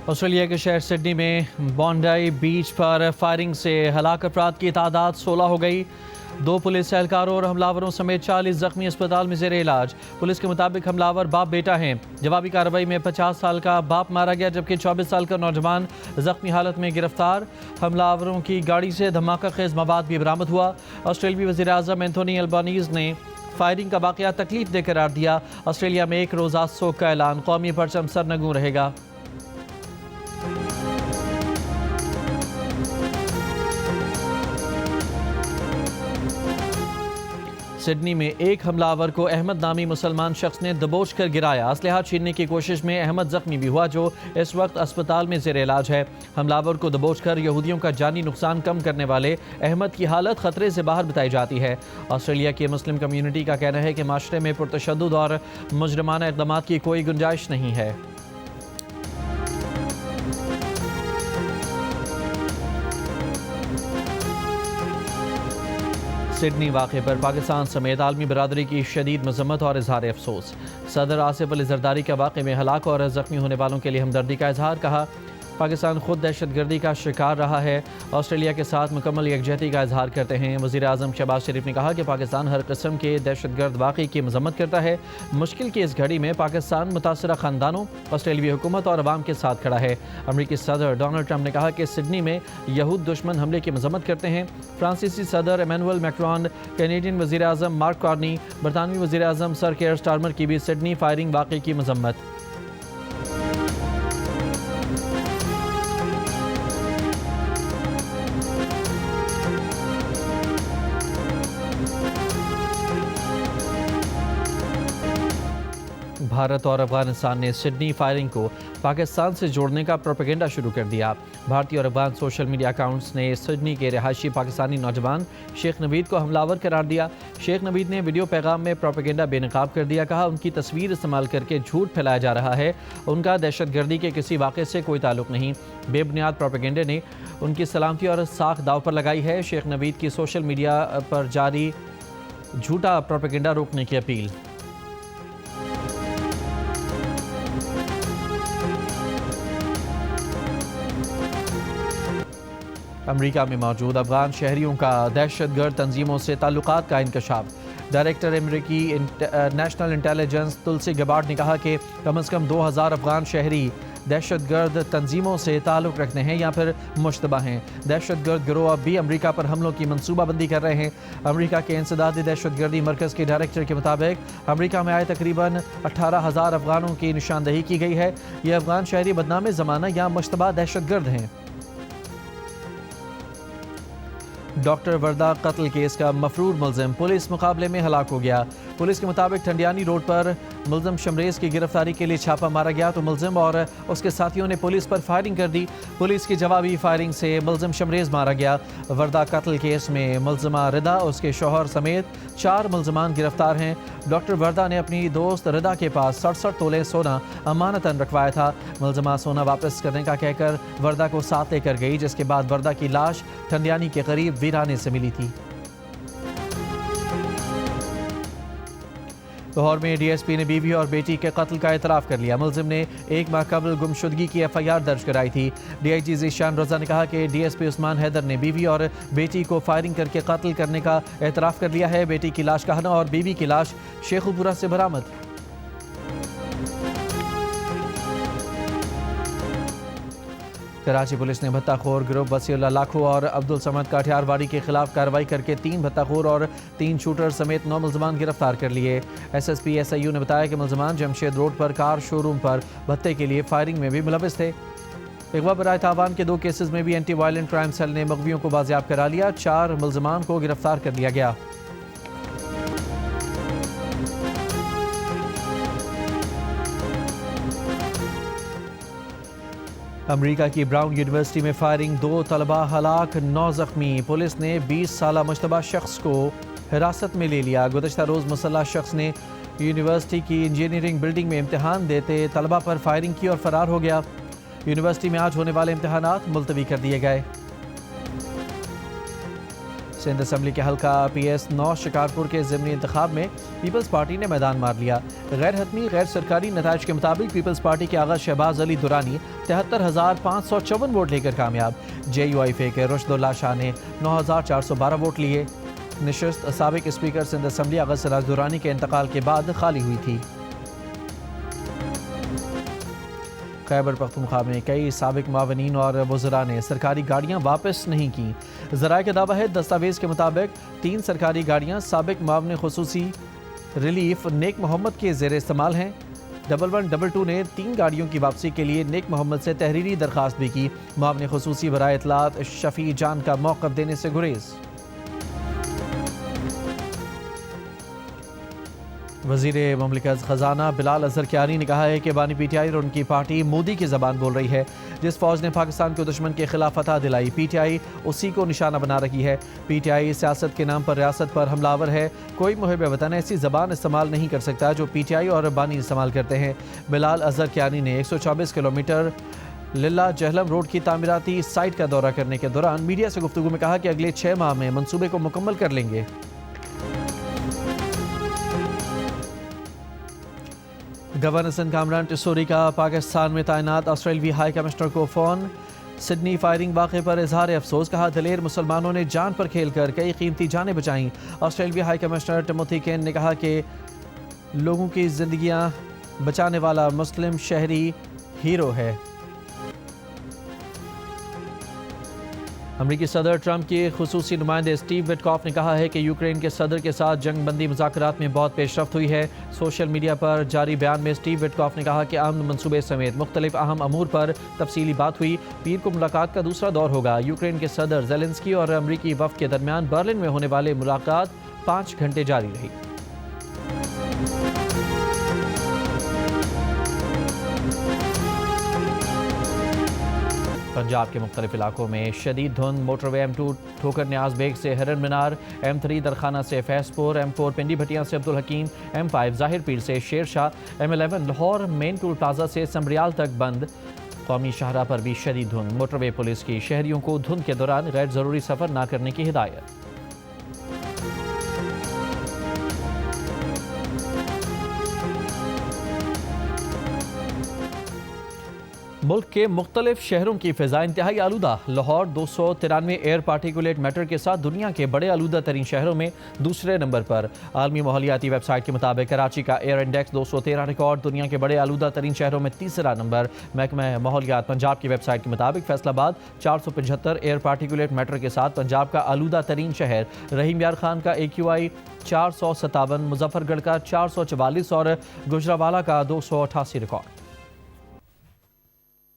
Australia के शहर Sydney में बॉन्डाई बीच पर फायरिंग से हलाक अफराद की तादाद 16 हो गई। 2 पुलिस एहलकारों और हमलावरों समेत 40 जख्मी अस्पताल में जेर इलाज। पुलिस के मुताबिक हमलावर बाप बेटा हैं। जवाबी कार्रवाई में 50 साल का बाप मारा गया जबकि 24 साल का नौजवान जख्मी हालत में गिरफ्तार। हमलावरों की गाड़ी से धमाका खेज मवाद भी बरामद हुआ। ऑस्ट्रेलियाई वज़ीर आज़म एंथोनी अल्बानीज़ ने फायरिंग का वाक़या तकलीफ दे करार दिया। ऑस्ट्रेलिया में एक रोज़ा सोग का ऐलान, कौमी परचम सरनगू रहेगा। सिडनी में एक हमलावर को अहमद नामी मुसलमान शख्स ने दबोच कर गिराया। असलहा छीनने की कोशिश में अहमद जख्मी भी हुआ जो इस वक्त अस्पताल में जेर इलाज है। हमलावर को दबोच कर यहूदियों का जानी नुकसान कम करने वाले अहमद की हालत खतरे से बाहर बताई जाती है। ऑस्ट्रेलिया की मुस्लिम कम्यूनिटी का कहना है कि माशरे में पुरतशद्दुद और मुजरमाना इक़दाम की कोई गुंजाइश नहीं है। सिडनी वाक़े पर पाकिस्तान समेत आलमी बरादरी की शदीद मजम्मत और इजहार अफसोस। सदर आसिफ अली जरदारी के वाक़े में हलाक और ज़ख्मी होने वालों के लिए हमदर्दी का इजहार। कहा, पाकिस्तान खुद दहशतगर्दी का शिकार रहा है। ऑस्ट्रेलिया के साथ मुकम्मल यकजहती का इजहार करते हैं। वज़ीर आज़म शहबाज शरीफ ने कहा कि पाकिस्तान हर किस्म के दहशतगर्द वाक़े की मजम्मत करता है। मुश्किल की इस घड़ी में पाकिस्तान मुतासरा ख़ानदानों, ऑस्ट्रेलियाई हुकूमत और अवाम के साथ खड़ा है। अमरीकी सदर डोनाल्ड ट्रंप ने कहा कि सिडनी में यहूद दुश्मन हमले की मजम्मत करते हैं। फ्रांसीसी सदर इमैनुअल मैक्रोन, कैनेडियन वज़ीर आज़म मार्क कार्नी, बरतानवी वज़ीर आज़म सर केयर स्टारमर की भी सिडनी फायरिंग वाक़े की मजम्मत। भारत और अफगानिस्तान ने सिडनी फायरिंग को पाकिस्तान से जोड़ने का प्रोपेगेंडा शुरू कर दिया। भारतीय और अफगान सोशल मीडिया अकाउंट्स ने सिडनी के रिहायशी पाकिस्तानी नौजवान शेख नवीद को हमलावर करार दिया। शेख नवीद ने वीडियो पैगाम में प्रोपेगेंडा बेनकाब कर दिया। कहा, उनकी तस्वीर इस्तेमाल करके झूठ फैलाया जा रहा है। उनका दहशतगर्दी के किसी वाक़े से कोई ताल्लुक नहीं। बेबुनियाद प्रोपेगेंडे ने उनकी सलामती और साख दाव पर लगाई है। शेख नवीद की सोशल मीडिया पर जारी झूठा प्रोपेगेंडा रोकने की अपील। अमेरिका में मौजूद अफगान शहरियों का दहशतगर्द तंजीमों से ताल्लुकात का इंकशाफ। डायरेक्टर अमेरिकी नेशनल इंटेलिजेंस तुलसी गबार्ड ने कहा कि कम से कम 2000 अफगान शहरी दहशतगर्द तंजीमों से ताल्लुक़ रखते हैं या फिर मुश्तबा हैं। दहशतगर्द गिरोह अब भी अमेरिका पर हमलों की मनसूबाबंदी कर रहे हैं। अमेरिका के इंसदादी दहशतगर्दी मरकज़ के डायरेक्टर के मुताबिक अमेरिका में आए तकरीबन 18,000 अफगानों की निशानदही की गई है। ये अफगान शहरी बदनाम ज़माना या मुश्तबा दहशतगर्द हैं। डॉक्टर वर्दा कत्ल केस का मफरूर मुलजिम पुलिस मुकाबले में हलाक हो गया। पुलिस के मुताबिक ठंडियानी रोड पर मुलजिम शमरेज की गिरफ्तारी के लिए छापा मारा गया तो मुलजिम और उसके साथियों ने पुलिस पर फायरिंग कर दी। पुलिस की जवाबी फायरिंग से मुलजिम शमरेज मारा गया। वर्दा कत्ल केस में मुलजिमा रिदा, उसके शौहर समेत 4 मुलजमान गिरफ्तार हैं। डॉक्टर वर्दा ने अपनी दोस्त रिदा के पास 67 तोले सोना अमानतन रखवाया था। मुलजिमा सोना वापस करने का कहकर वर्दा को साथ लेकर गई, जिसके बाद वर्दा की लाश ठंडियानी के करीब वीराने से मिली थी। लाहौर में डीएसपी ने बीवी और बेटी के कत्ल का एतराफ़ कर लिया। मुलजिम ने 1 माह कबल गुमशुदगी की एफआईआर दर्ज कराई थी। डीआईजी ज़ीशान रज़ा ने कहा कि डीएसपी उस्मान हैदर ने बीवी और बेटी को फायरिंग करके कत्ल करने का एतराफ़ कर लिया है। बेटी की लाश कहना और बीवी की लाश शेखुपुरा से बरामद। कराची पुलिस ने भत्ताखोर ग्रुप वसीउल्लाह लाखू और अब्दुल समद काठियारवाड़ी के खिलाफ कार्रवाई करके 3 भत्ताखोर और 3 शूटर समेत 9 मुलजमान गिरफ्तार कर लिए। एसएसपी एसआईयू ने बताया कि मुलजमान जमशेद रोड पर कार शोरूम पर भत्ते के लिए फायरिंग में भी मुलविस थे। अगवा बराए तावान के 2 केसेस में भी एंटी वायलेंट क्राइम सेल ने मगवियों को बाजियाब करा लिया। 4 मुलजमान को गिरफ्तार कर लिया गया। अमेरिका की ब्राउन यूनिवर्सिटी में फायरिंग, 2 तलबा हलाक, 9 जख्मी। पुलिस ने 20 साला मुश्तबा शख्स को हिरासत में ले लिया। गुज़श्ता रोज़ मुसल्लह शख्स ने यूनिवर्सिटी की इंजीनियरिंग बिल्डिंग में इम्तिहान देते तलबा पर फायरिंग की और फरार हो गया। यूनिवर्सिटी में आज होने वाले इम्तिहानात मुलतवी कर दिए गए। सिंध असम्बली के हल्का PS9 शिकारपुर के ज़िमनी इंतखाब में पीपल्स पार्टी ने मैदान मार लिया। गैर हतमी गैर सरकारी नताइज के मुताबिक पीपल्स पार्टी के आगा शहबाज अली दुरानी 73,554 वोट लेकर कामयाब। JUIF के रुशदुल्ला शाह ने 9,412 वोट लिए। निशस्त साबिक स्पीकर सिंध असम्बली आगा सिराज दुरानी के इंतकाल के बाद खाली हुई थी। खैबर पख्तूनख्वा में कई साबिक मावनीन और वज़रा ने सरकारी गाड़ियाँ वापस नहीं की। ज़राए का दावा है दस्तावेज़ के मुताबिक 3 सरकारी गाड़ियाँ साबिक मावन खुसूसी रिलीफ नेक मोहम्मद के ज़ेर इस्तेमाल हैं। 1122 ने 3 गाड़ियों की वापसी के लिए नेक मोहम्मद से तहरीरी दरख्वास्त भी की। मावन खुसूसी बराए इत्तलात शफ़ी जान का मौक़िफ़ देने से गुरेज। वज़ीर मुमलिकत ख़जाना बिलाल अज़हर कियानी ने कहा है कि बानी PTI और उनकी पार्टी मोदी की ज़बान बोल रही है। जिस फ़ौज ने पाकिस्तान के दुश्मन के खिलाफ फतह दिलाई, PTI उसी को निशाना बना रही है। PTI सियासत के नाम पर रियासत पर हमलावर है। कोई मुहिब वतन ऐसी ज़बान इस्तेमाल नहीं कर सकता जो PTI और बानी इस्तेमाल करते हैं। बिलाल अज़हर कियानी ने 124 किलोमीटर लिल्ला जहलम रोड की तामीराती साइट का दौरा करने के दौरान मीडिया से गुफ्तगू में कहा कि अगले 6 माह में मनसूबे को मुकम्मल कर लेंगे। गवर्नर सिंध कामरान टिसोरी का पाकिस्तान में तैनात ऑस्ट्रेलियाई हाई कमिश्नर को फ़ोन। सिडनी फायरिंग वाक़े पर इजहार अफसोस। कहा दिलेर मुसलमानों ने जान पर खेलकर कई कीमती जानें बचाईं। ऑस्ट्रेलियाई हाई कमिश्नर टिमोथी केन ने कहा कि लोगों की जिंदगियां बचाने वाला मुस्लिम शहरी हीरो है। अमरीकी सदर ट्रंप के खुसूसी नुमाइंदे स्टीव विटकॉफ ने कहा है कि यूक्रेन के सदर के साथ जंग बंदी मुज़ाकरात में बहुत पेशरफ्त हुई है। सोशल मीडिया पर जारी बयान में स्टीव विटकॉफ ने कहा कि अमन मंसूबे समेत मुख्तलिफ अहम अमूर पर तफसीली बात हुई। पीर को मुलाकात का दूसरा दौर होगा। यूक्रेन के सदर ज़ेलेंस्की और अमरीकी वफ़द के दरमियान बर्लिन में होने वाले मुलाकात 5 घंटे जारी रही। पंजाब के मुख्तलिफ इलाकों में शदीद धुंध। मोटरवे M2 ठोकर न्याज बेग से हिरन मीनार, M3 दरखाना से फैसपुर, M4 पिंडी भटियां से अब्दुल हकीम, M5 ज़ाहिर पीर से Sher Shah, M11 Lahore main toll plaza से समरियाल तक बंद। कौमी शाहरा पर भी शदीद धुंध। मोटरवे पुलिस की शहरियों को धुंध के दौरान गैर ज़रूरी सफ़र न करने की हिदायत। मुल्क के मुख्तलिफ शहरों की फ़िज़ा इंतहाई आलूदा। लाहौर 293 एयर पार्टिकुलेट मैटर के साथ दुनिया के बड़े आलूदा तरीन शहरों में दूसरे नंबर पर। आलमी माहौलियाती वेबसाइट के मुताबिक कराची का एयर इंडेक्स 213 रिकॉर्ड, दुनिया के बड़े आलूदा तरीन शहरों में तीसरा नंबर। महकमा माहौलियात पंजाब की वेबसाइट के मुताबिक फैसलाबाद 475 एयर पार्टिकुलेट मैटर के साथ पंजाब का आलूदा तरीन शहर। रहीम यार खान का AQI 457, मुजफ्फरगढ़ का 444 और गुजरावाला का 288 रिकॉर्ड।